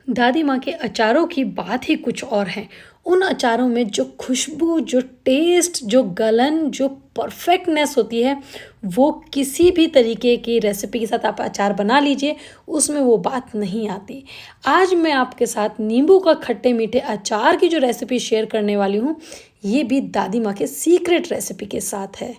दादी माँ के अचारों की बात ही कुछ और है। उन अचारों में जो खुशबू, जो टेस्ट, जो गलन, जो परफेक्टनेस होती है, वो किसी भी तरीके की रेसिपी के साथ आप अचार बना लीजिए, उसमें वो बात नहीं आती। आज मैं आपके साथ नींबू का खट्टे मीठे अचार की जो रेसिपी शेयर करने वाली हूँ, ये भी दादी माँ के सीक्रेट रेसिपी के साथ है।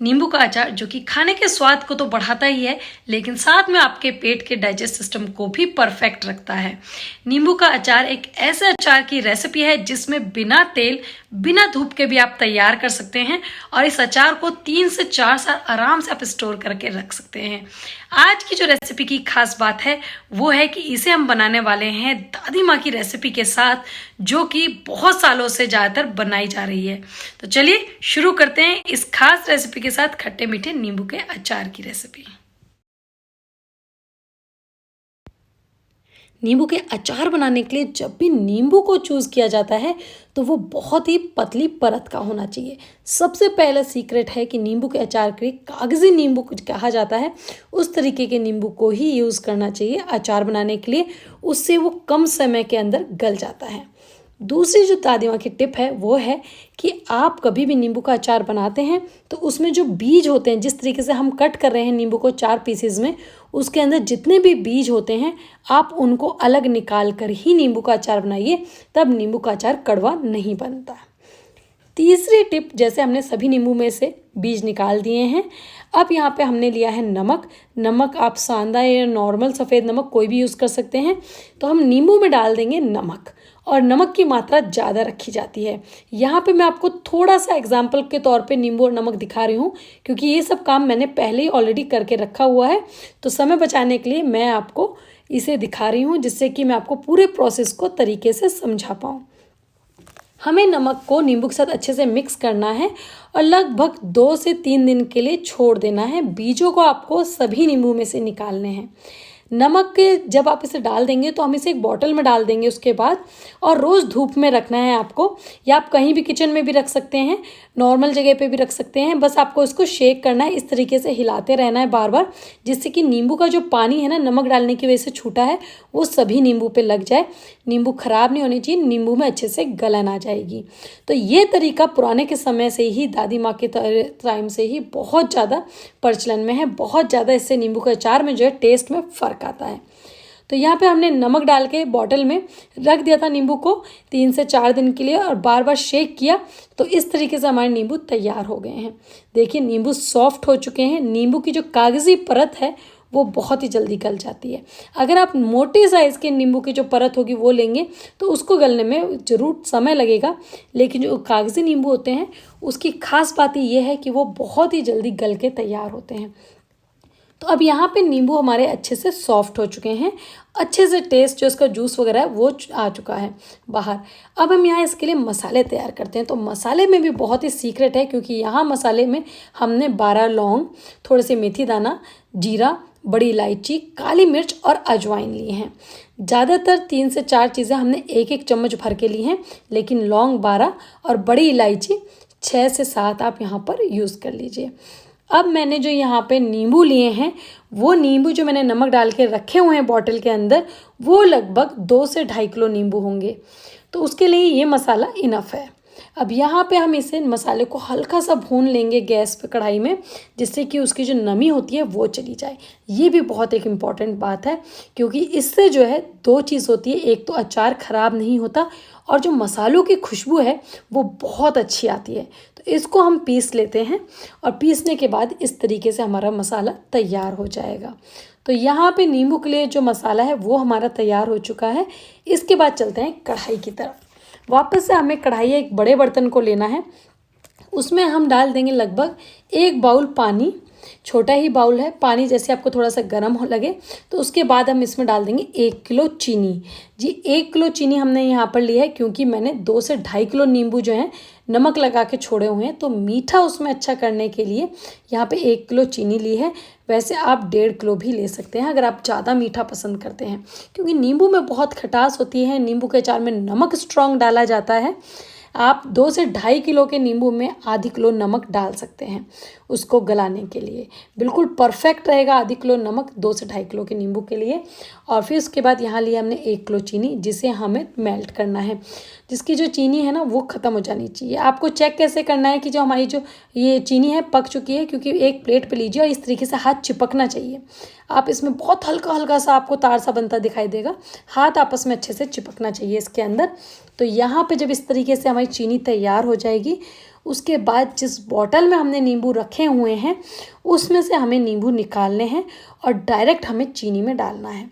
नींबू का अचार जो कि खाने के स्वाद को तो बढ़ाता ही है, लेकिन साथ में आपके पेट के डाइजेस्ट सिस्टम को भी परफेक्ट रखता है। नींबू का अचार एक ऐसे अचार की रेसिपी है जिसमें बिना तेल, बिना धूप के भी आप तैयार कर सकते हैं और इस अचार को 3 से 4 साल आराम से आप स्टोर करके रख सकते हैं। आज की जो रेसिपी की खास बात है वो है कि इसे हम बनाने वाले हैं दादी माँ की रेसिपी के साथ, जो कि बहुत सालों से ज़्यादातर बनाई जा रही है। तो चलिए शुरू करते हैं इस खास रेसिपी के साथ खट्टे मीठे नींबू के अचार की रेसिपी। नींबू के अचार बनाने के लिए जब भी नींबू को चूज़ किया जाता है तो वो बहुत ही पतली परत का होना चाहिए। सबसे पहला सीक्रेट है कि नींबू के अचार के लिए कागजी नींबू कुछ कहा जाता है, उस तरीके के नींबू को ही यूज़ करना चाहिए अचार बनाने के लिए। उससे वो कम समय के अंदर गल जाता है। दूसरी जो दादी माँ की टिप है वो है कि आप कभी भी नींबू का अचार बनाते हैं तो उसमें जो बीज होते हैं, जिस तरीके से हम कट कर रहे हैं नींबू को 4 पीसेज में, उसके अंदर जितने भी बीज होते हैं आप उनको अलग निकाल कर ही नींबू का अचार बनाइए, तब नींबू का अचार कड़वा नहीं बनता। तीसरी टिप, जैसे हमने सभी नींबू में से बीज निकाल दिए हैं, अब यहाँ पे हमने लिया है नमक। नमक आप सांदा या नॉर्मल सफ़ेद नमक कोई भी यूज़ कर सकते हैं। तो हम नींबू में डाल देंगे नमक, और नमक की मात्रा ज़्यादा रखी जाती है। यहाँ पे मैं आपको थोड़ा सा एग्जाम्पल के तौर पे नींबू और नमक दिखा रही हूँ, क्योंकि ये सब काम मैंने पहले ही ऑलरेडी करके रखा हुआ है। तो समय बचाने के लिए मैं आपको इसे दिखा रही हूँ, जिससे कि मैं आपको पूरे प्रोसेस को तरीके से समझा पाऊँ। हमें नमक को नींबू के साथ अच्छे से मिक्स करना है और लगभग 2 से 3 दिन के लिए छोड़ देना है। बीजों को आपको सभी नींबू में से निकालने हैं। नमक के जब आप इसे डाल देंगे तो हम इसे एक बॉटल में डाल देंगे उसके बाद, और रोज़ धूप में रखना है आपको, या आप कहीं भी किचन में भी रख सकते हैं, नॉर्मल जगह पे भी रख सकते हैं। बस आपको इसको शेक करना है, इस तरीके से हिलाते रहना है बार बार, जिससे कि नींबू का जो पानी है ना, नमक डालने की वजह से छूटा है, वो सभी नींबू पे लग जाए। नींबू खराब नहीं होनी चाहिए, नींबू में अच्छे से गलन आ जाएगी। तो ये तरीका पुराने के समय से ही, दादी माँ के टाइम से ही बहुत ज़्यादा प्रचलन में है। बहुत ज़्यादा इससे नींबू के अचार में जो है टेस्ट में फ़र्क आता है। तो यहाँ पे हमने नमक डाल के बॉटल में रख दिया था नींबू को 3 से 4 दिन के लिए, और बार बार शेक किया। तो इस तरीके से हमारे नींबू तैयार हो गए हैं। देखिए नींबू सॉफ्ट हो चुके हैं। नींबू की जो कागज़ी परत है वो बहुत ही जल्दी गल जाती है। अगर आप मोटे साइज़ के नींबू की जो परत होगी वो लेंगे तो उसको गलने में ज़रूर समय लगेगा, लेकिन जो कागज़ी नींबू होते हैं उसकी खास बात ये है कि वो बहुत ही जल्दी गल के तैयार होते हैं। तो अब यहाँ पे नींबू हमारे अच्छे से सॉफ्ट हो चुके हैं, अच्छे से टेस्ट जो इसका जूस वगैरह है वो आ चुका है बाहर। अब हम यहाँ इसके लिए मसाले तैयार करते हैं। तो मसाले में भी बहुत ही सीक्रेट है, क्योंकि यहाँ मसाले में हमने 12 लौंग, थोड़े से मेथी दाना, जीरा, बड़ी इलायची, काली मिर्च और अजवाइन लिए हैं। ज़्यादातर 3 से 4 चीज़ें हमने 1-1 चम्मच भर के ली हैं, लेकिन लौंग 12 और बड़ी इलायची 6 से 7 आप यहाँ पर यूज़ कर लीजिए। अब मैंने जो यहाँ पे नींबू लिए हैं, वो नींबू जो मैंने नमक डाल के रखे हुए हैं बॉटल के अंदर, वो लगभग 2 से 2.5 किलो नींबू होंगे। तो उसके लिए ये मसाला इनफ है। अब यहाँ पे हम इसे मसाले को हल्का सा भून लेंगे गैस पे कढ़ाई में, जिससे कि उसकी जो नमी होती है वो चली जाए। ये भी बहुत एक इम्पॉर्टेंट बात है, क्योंकि इससे जो है 2 चीज़ होती है। एक तो अचार ख़राब नहीं होता, और जो मसालों की खुशबू है वो बहुत अच्छी आती है। तो इसको हम पीस लेते हैं, और पीसने के बाद इस तरीके से हमारा मसाला तैयार हो जाएगा। तो यहाँ पे नींबू के लिए जो मसाला है वो हमारा तैयार हो चुका है। इसके बाद चलते हैं कढ़ाई की तरफ। वापस से हमें कढ़ाई, एक बड़े बर्तन को लेना है। उसमें हम डाल देंगे लगभग 1 बाउल पानी। छोटा ही बाउल है। पानी जैसे आपको थोड़ा सा गर्म हो लगे तो उसके बाद हम इसमें डाल देंगे 1 किलो चीनी। जी 1 किलो चीनी हमने यहाँ पर लिया है, क्योंकि मैंने 2 से 2.5 किलो नींबू जो है नमक लगा के छोड़े हुए हैं, तो मीठा उसमें अच्छा करने के लिए यहाँ पे 1 किलो चीनी ली है। वैसे आप 1.5 किलो भी ले सकते हैं अगर आप ज़्यादा मीठा पसंद करते हैं, क्योंकि नींबू में बहुत खटास होती है। नींबू के अचार में नमक स्ट्रॉन्ग डाला जाता है। आप 2 से ढाई किलो के नींबू में आधी किलो नमक डाल सकते हैं उसको गलाने के लिए। बिल्कुल परफेक्ट रहेगा आधी किलो नमक 2 से ढाई किलो के नींबू के लिए। और फिर उसके बाद यहाँ लिया हमने 1 किलो चीनी, जिसे हमें मेल्ट करना है, जिसकी जो चीनी है ना वो ख़त्म हो जानी चाहिए। आपको चेक कैसे करना है कि जो हमारी जो ये चीनी है पक चुकी है, क्योंकि एक प्लेट पे लीजिए और इस तरीके से हाथ चिपकना चाहिए। आप इसमें बहुत हल्का हल्का सा आपको तार सा बनता दिखाई देगा, हाथ आपस में अच्छे से चिपकना चाहिए इसके अंदर। तो यहाँ पे जब इस तरीके से हमारी चीनी तैयार हो जाएगी, उसके बाद जिस बॉटल में हमने नींबू रखे हुए हैं उसमें से हमें नींबू निकालने हैं और डायरेक्ट हमें चीनी में डालना है।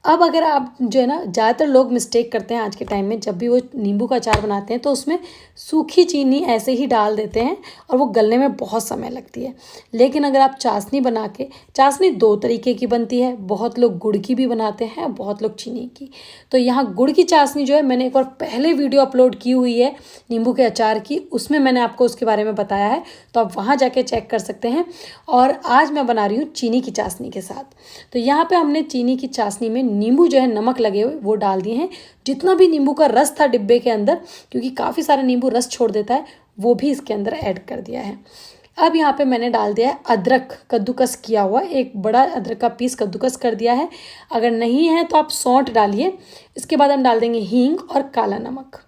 अब अगर आप जो है ना, ज़्यादातर लोग मिस्टेक करते हैं आज के टाइम में, जब भी वो नींबू का अचार बनाते हैं तो उसमें सूखी चीनी ऐसे ही डाल देते हैं और वो गलने में बहुत समय लगती है। लेकिन अगर आप चाशनी बना के, चाशनी 2 तरीके की बनती है, बहुत लोग गुड़ की भी बनाते हैं, बहुत लोग चीनी की। तो यहाँ गुड़ की चाशनी जो है, मैंने एक बार पहले वीडियो अपलोड की हुई है नींबू के अचार की, उसमें मैंने आपको उसके बारे में बताया है, तो आप वहाँ जाके चेक कर सकते हैं। और आज मैं बना रही हूँ चीनी की चाशनी के साथ। तो यहाँ पे हमने चीनी की चाशनी में नींबू जो है नमक लगे हुए वो डाल दिए हैं। जितना भी नींबू का रस था डिब्बे के अंदर, क्योंकि काफ़ी सारा नींबू रस छोड़ देता है, वो भी इसके अंदर ऐड कर दिया है। अब यहाँ पे मैंने डाल दिया है अदरक कद्दूकस किया हुआ, एक बड़ा अदरक का पीस कद्दूकस कर दिया है। अगर नहीं है तो आप सौंठ डालिए। इसके बाद हम डाल देंगे हींग और काला नमक।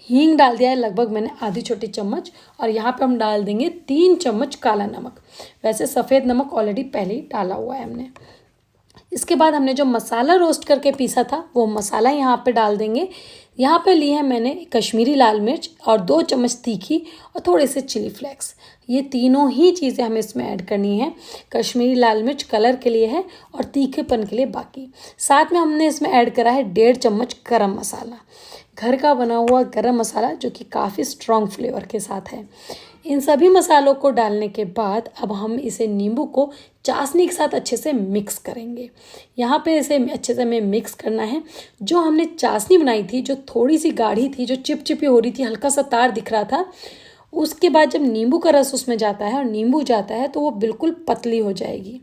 हींग डाल दिया है लगभग मैंने आधी छोटी चम्मच, और यहाँ पे हम डाल देंगे 3 चम्मच काला नमक। वैसे सफ़ेद नमक ऑलरेडी पहले ही डाला हुआ है हमने। इसके बाद हमने जो मसाला रोस्ट करके पीसा था वो मसाला यहाँ पे डाल देंगे। यहाँ पे ली है मैंने कश्मीरी लाल मिर्च और 2 चम्मच तीखी और थोड़े से चिली फ्लेक्स। ये तीनों ही चीज़ें हमें इसमें ऐड करनी है। कश्मीरी लाल मिर्च कलर के लिए है और तीखेपन के लिए बाकी। साथ में हमने इसमें ऐड करा है 1.5 चम्मच गरम मसाला, घर का बना हुआ गरम मसाला, जो कि काफ़ी स्ट्रॉन्ग फ्लेवर के साथ है। इन सभी मसालों को डालने के बाद अब हम इसे नींबू को चाशनी के साथ अच्छे से मिक्स करेंगे। यहाँ पे इसे अच्छे से हमें मिक्स करना है। जो हमने चाशनी बनाई थी, जो थोड़ी सी गाढ़ी थी, जो चिपचिपी हो रही थी, हल्का सा तार दिख रहा था, उसके बाद जब नींबू का रस उसमें जाता है और नींबू जाता है तो वो बिल्कुल पतली हो जाएगी।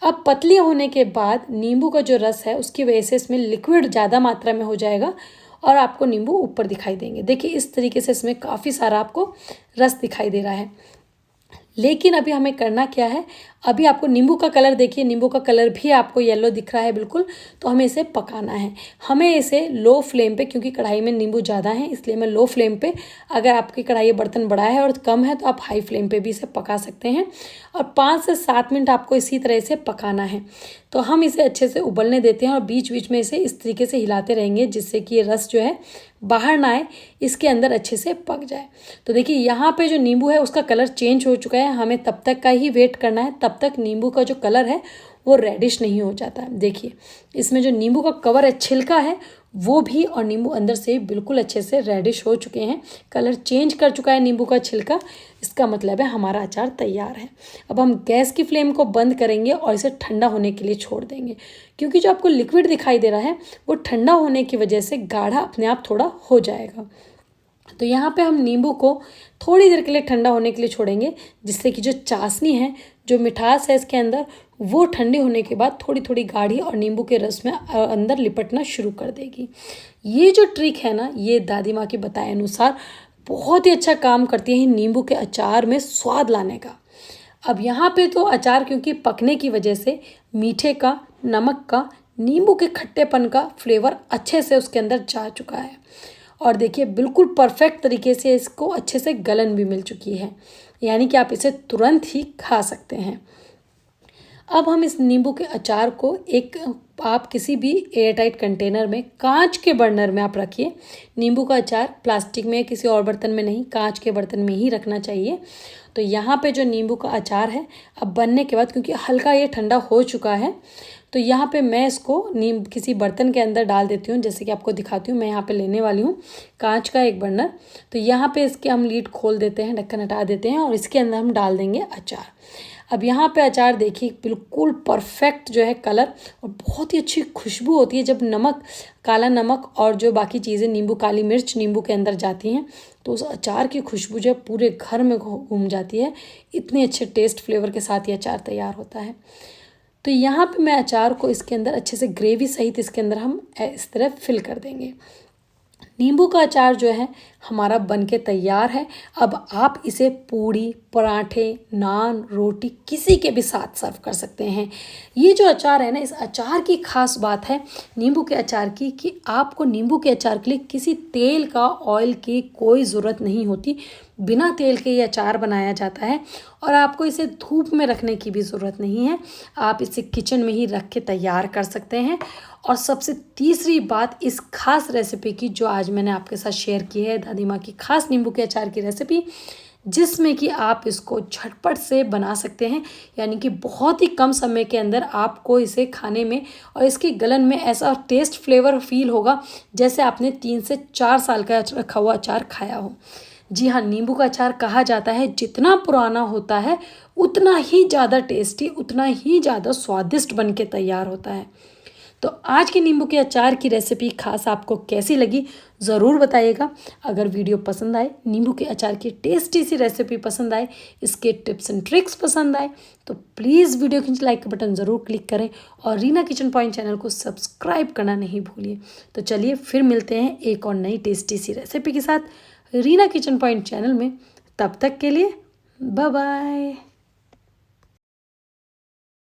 अब पतली होने के बाद नींबू का जो रस है उसकी वजह से इसमें लिक्विड ज़्यादा मात्रा में हो जाएगा और आपको नींबू ऊपर दिखाई देंगे। देखिए इस तरीके से इसमें काफ़ी सारा आपको रस दिखाई दे रहा है। लेकिन अभी हमें करना क्या है, अभी आपको नींबू का कलर देखिए, नींबू का कलर भी आपको येलो दिख रहा है बिल्कुल। तो हमें इसे पकाना है। हमें इसे लो फ्लेम पे, क्योंकि कढ़ाई में नींबू ज़्यादा है इसलिए मैं लो फ्लेम पे, अगर आपकी कढ़ाई बर्तन बड़ा है और कम है तो आप हाई फ्लेम पे भी इसे पका सकते हैं। और 5 से 7 मिनट आपको इसी तरह से पकाना है। तो हम इसे अच्छे से उबलने देते हैं और बीच बीच में इसे इस तरीके से हिलाते रहेंगे, जिससे कि ये रस जो है बाहर ना आए, इसके अंदर अच्छे से पक जाए। तो देखिए यहाँ पे जो नींबू है उसका कलर चेंज हो चुका है। हमें तब तक का ही वेट करना है, तब तक नींबू का जो कलर है वो रेडिश नहीं हो जाता है। देखिए इसमें जो नींबू का कवर है, छिलका है, वो भी और नींबू अंदर से बिल्कुल अच्छे से रेडिश हो चुके हैं। कलर चेंज कर चुका है नींबू का छिलका। इसका मतलब है हमारा अचार तैयार है। अब हम गैस की फ्लेम को बंद करेंगे और इसे ठंडा होने के लिए छोड़ देंगे, क्योंकि जो आपको लिक्विड दिखाई दे रहा है वो ठंडा होने की वजह से गाढ़ा अपने आप थोड़ा हो जाएगा। तो यहाँ पे हम नींबू को थोड़ी देर के लिए ठंडा होने के लिए छोड़ेंगे, जिससे कि जो चाशनी है, जो मिठास है इसके अंदर, वो ठंडी होने के बाद थोड़ी थोड़ी गाढ़ी और नींबू के रस में अंदर लिपटना शुरू कर देगी। ये जो ट्रिक है ना, ये दादी माँ के बताए अनुसार बहुत ही अच्छा काम करती है नींबू के अचार में स्वाद लाने का। अब यहाँ पे तो अचार क्योंकि पकने की वजह से मीठे का, नमक का, नींबू के खट्टेपन का फ्लेवर अच्छे से उसके अंदर जा चुका है। और देखिए बिल्कुल परफेक्ट तरीके से इसको अच्छे से गलन भी मिल चुकी है, यानी कि आप इसे तुरंत ही खा सकते हैं। अब हम इस नींबू के अचार को आप किसी भी एयरटाइट कंटेनर में, कांच के बर्नर में आप रखिए। नींबू का अचार प्लास्टिक में, किसी और बर्तन में नहीं, कांच के बर्तन में ही रखना चाहिए। तो यहाँ पे जो नींबू का अचार है अब बनने के बाद, क्योंकि हल्का ये ठंडा हो चुका है, तो यहाँ पे मैं इसको किसी बर्तन के अंदर डाल देती हूँ। जैसे कि आपको दिखाती हूँ, मैं यहाँ पे लेने वाली हूँ कांच का एक बर्नर। तो यहाँ पे इसके हम लीड खोल देते हैं, ढक्कन हटा देते हैं और इसके अंदर हम डाल देंगे अचार। अब यहाँ पे अचार देखिए बिल्कुल परफेक्ट जो है कलर, और बहुत ही अच्छी खुशबू होती है जब नमक, काला नमक और जो बाकी चीज़ें, नींबू, काली मिर्च नींबू के अंदर जाती हैं, तो उस अचार की खुशबू जो है पूरे घर में घूम जाती है। इतने अच्छे टेस्ट फ्लेवर के साथ ये अचार तैयार होता है। तो यहाँ पे मैं अचार को इसके अंदर अच्छे से ग्रेवी सहित इसके अंदर हम इस तरह फिल कर देंगे। नींबू का अचार जो है हमारा बनके तैयार है। अब आप इसे पूड़ी, पराठे, नान, रोटी किसी के भी साथ सर्व कर सकते हैं। ये जो अचार है ना, इस अचार की खास बात है नींबू के अचार की कि आपको नींबू के अचार के लिए किसी तेल का, ऑयल की कोई ज़रूरत नहीं होती। बिना तेल के ये अचार बनाया जाता है और आपको इसे धूप में रखने की भी ज़रूरत नहीं है। आप इसे किचन में ही रख के तैयार कर सकते हैं। और सबसे तीसरी बात इस खास रेसिपी की जो आज मैंने आपके साथ शेयर की है, दादी माँ की खास नींबू के अचार की रेसिपी, जिसमें कि आप इसको झटपट से बना सकते हैं, यानी कि बहुत ही कम समय के अंदर आपको इसे खाने में और इसके गलन में ऐसा टेस्ट फ्लेवर फील होगा जैसे आपने 3 से 4 साल का रखा हुआ अचार खाया हो। जी हाँ, नींबू का अचार कहा जाता है जितना पुराना होता है उतना ही ज़्यादा टेस्टी, उतना ही ज़्यादा स्वादिष्ट बन के तैयार होता है। तो आज की नींबू के अचार की रेसिपी खास आपको कैसी लगी ज़रूर बताइएगा। अगर वीडियो पसंद आए, नींबू के अचार की टेस्टी सी रेसिपी पसंद आए, इसके टिप्स एंड ट्रिक्स पसंद आए तो प्लीज़ वीडियो के नीचे लाइक का बटन ज़रूर क्लिक करें और रीना किचन पॉइंट चैनल को सब्सक्राइब करना नहीं भूलिए। तो चलिए फिर मिलते हैं एक और नई टेस्टी सी रेसिपी के साथ रीना किचन पॉइंट चैनल में। तब तक के लिए बाय बाय।